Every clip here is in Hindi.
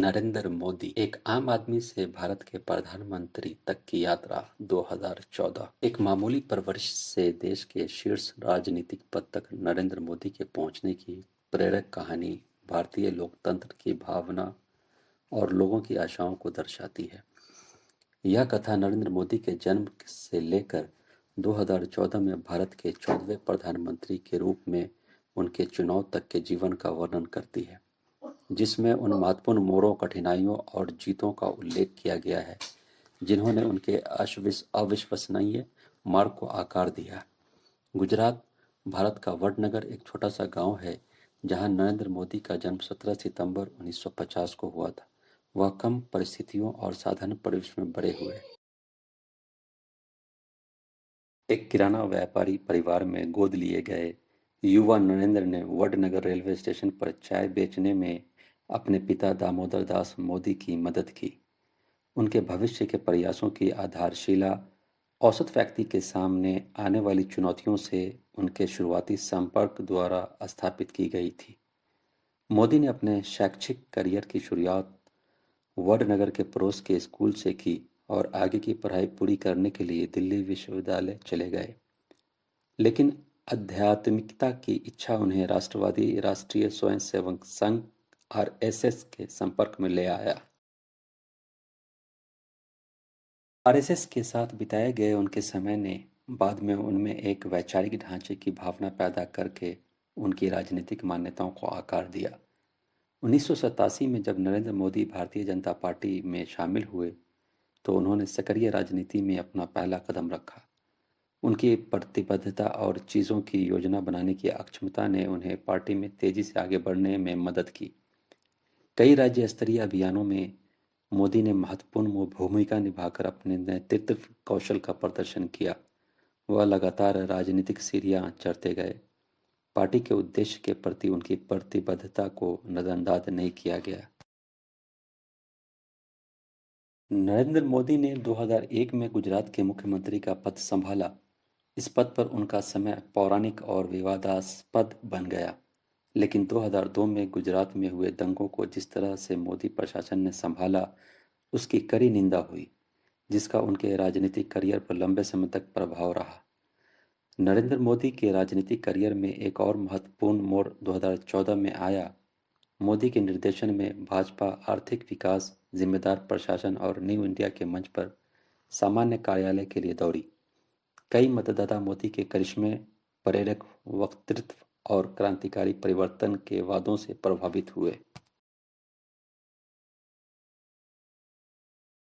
नरेंद्र मोदी एक आम आदमी से भारत के प्रधानमंत्री तक की यात्रा 2014। एक मामूली परवरिश से देश के शीर्ष राजनीतिक पद तक नरेंद्र मोदी के पहुंचने की प्रेरक कहानी भारतीय लोकतंत्र की भावना और लोगों की आशाओं को दर्शाती है। यह कथा नरेंद्र मोदी के जन्म से लेकर 2014 में भारत के 14वें प्रधानमंत्री के रूप में उनके चुनाव तक के जीवन का वर्णन करती है, जिसमें उन महत्वपूर्ण मोड़ों, कठिनाइयों और जीतों का उल्लेख किया गया है जिन्होंने उनके अविश्वसनीय मार्ग को आकार दिया। गुजरात भारत का वडनगर एक छोटा सा गांव है जहां नरेंद्र मोदी का जन्म 17 सितंबर 1950 को हुआ था। वह कम परिस्थितियों और साधारण परिवेश में बड़े हुए। एक किराना व्यापारी परिवार में गोद लिए गए युवा नरेंद्र ने वडनगर रेलवे स्टेशन पर चाय बेचने में अपने पिता दामोदर दास मोदी की मदद की। उनके भविष्य के प्रयासों की आधारशिला औसत व्यक्ति के सामने आने वाली चुनौतियों से उनके शुरुआती संपर्क द्वारा स्थापित की गई थी। मोदी ने अपने शैक्षिक करियर की शुरुआत वडनगर के पड़ोस के स्कूल से की और आगे की पढ़ाई पूरी करने के लिए दिल्ली विश्वविद्यालय चले गए। लेकिन आध्यात्मिकता की इच्छा उन्हें राष्ट्रवादी राष्ट्रीय स्वयंसेवक संघ आरएसएस के संपर्क में ले आया। आरएसएस के साथ बिताए गए उनके समय ने बाद में उनमें एक वैचारिक ढांचे की भावना पैदा करके उनकी राजनीतिक मान्यताओं को आकार दिया। 1987 में जब नरेंद्र मोदी भारतीय जनता पार्टी में शामिल हुए तो उन्होंने सक्रिय राजनीति में अपना पहला कदम रखा। उनकी प्रतिबद्धता और चीज़ों की योजना बनाने की अक्षमता ने उन्हें पार्टी में तेजी से आगे बढ़ने में मदद की। कई राज्य स्तरीय अभियानों में मोदी ने महत्वपूर्ण भूमिका निभाकर अपने नेतृत्व कौशल का प्रदर्शन किया। वह लगातार राजनीतिक सीढ़ियां चढ़ते गए। पार्टी के उद्देश्य के प्रति उनकी प्रतिबद्धता को नजरअंदाज नहीं किया गया। नरेंद्र मोदी ने 2001 में गुजरात के मुख्यमंत्री का पद संभाला। इस पद पर उनका समय पौराणिक और विवादास्पद बन गया, लेकिन 2002 में गुजरात में हुए दंगों को जिस तरह से मोदी प्रशासन ने संभाला, उसकी कड़ी निंदा हुई, जिसका उनके राजनीतिक करियर पर लंबे समय तक प्रभाव रहा। नरेंद्र मोदी के राजनीतिक करियर में एक और महत्वपूर्ण मोड़ 2014 में आया। मोदी के निर्देशन में भाजपा आर्थिक विकास, जिम्मेदार प्रशासन और न्यू इंडिया के मंच पर सामान्य कार्यालय के लिए दौड़ी। कई मतदाता मोदी के करिश्मे, प्रेरक वक्तृत्व और क्रांतिकारी परिवर्तन के वादों से प्रभावित हुए।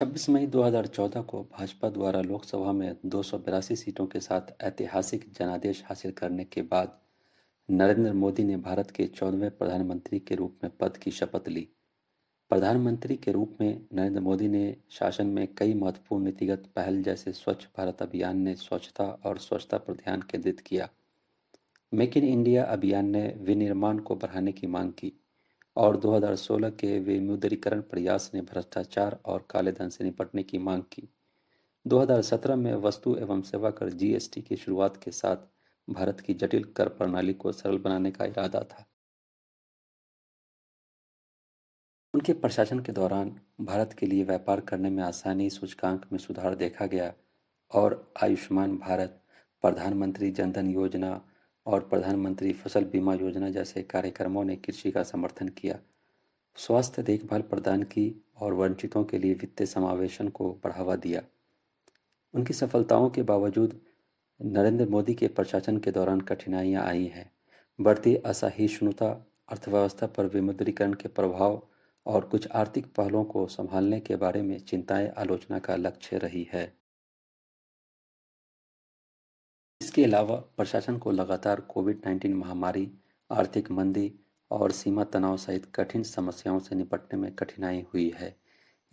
26 मई 2014 को भाजपा द्वारा लोकसभा में 282 सीटों के साथ ऐतिहासिक जनादेश हासिल करने के बाद नरेंद्र मोदी ने भारत के 14वें प्रधानमंत्री के रूप में पद की शपथ ली। प्रधानमंत्री के रूप में नरेंद्र मोदी ने शासन में कई महत्वपूर्ण नीतिगत पहल जैसे स्वच्छ भारत अभियान ने स्वच्छता और स्वच्छता पर ध्यान केंद्रित किया। मेक इन इंडिया अभियान ने विनिर्माण को बढ़ाने की मांग की और 2016 के विमुद्रीकरण प्रयास ने भ्रष्टाचार और काले धन से निपटने की मांग की। 2017 में वस्तु एवं सेवा कर जीएसटी की शुरुआत के साथ भारत की जटिल कर प्रणाली को सरल बनाने का इरादा था। उनके प्रशासन के दौरान भारत के लिए व्यापार करने में आसानी, सूचकांक में सुधार देखा गया और आयुष्मान भारत, प्रधानमंत्री जनधन योजना और प्रधानमंत्री फसल बीमा योजना जैसे कार्यक्रमों ने कृषि का समर्थन किया, स्वास्थ्य देखभाल प्रदान की और वंचितों के लिए वित्तीय समावेशन को बढ़ावा दिया। उनकी सफलताओं के बावजूद नरेंद्र मोदी के प्रशासन के दौरान कठिनाइयां आई हैं। बढ़ती असहिष्णुता, अर्थव्यवस्था पर विमुद्रीकरण के प्रभाव और कुछ आर्थिक पहलों को संभालने के बारे में चिंताएं आलोचना का लक्ष्य रही है। इसके अलावा प्रशासन को लगातार कोविड-19 महामारी, आर्थिक मंदी और सीमा तनाव सहित कठिन समस्याओं से निपटने में कठिनाई हुई है।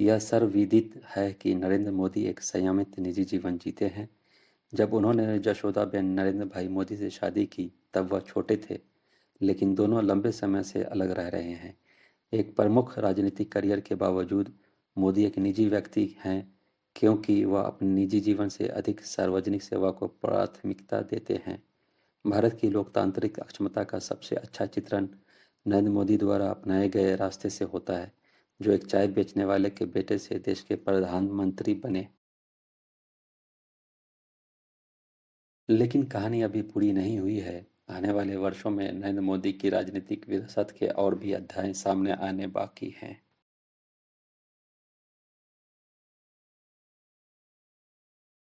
यह सर्वविदित है कि नरेंद्र मोदी एक संयमित निजी जीवन जीते हैं। जब उन्होंने जशोदाबेन नरेंद्र भाई मोदी से शादी की, तब वह छोटे थे, लेकिन दोनों लंबे समय से अलग रह रहे हैं। एक प्रमुख राजनीतिक करियर के बावजूद मोदी एक निजी व्यक्ति हैं क्योंकि वह अपने निजी जीवन से अधिक सार्वजनिक सेवा को प्राथमिकता देते हैं। भारत की लोकतांत्रिक अक्षमता का सबसे अच्छा चित्रण नरेंद्र मोदी द्वारा अपनाए गए रास्ते से होता है, जो एक चाय बेचने वाले के बेटे से देश के प्रधानमंत्री बने। लेकिन कहानी अभी पूरी नहीं हुई है। आने वाले वर्षों में नरेंद्र मोदी की राजनीतिक विरासत के और भी अध्याय सामने आने बाकी हैं।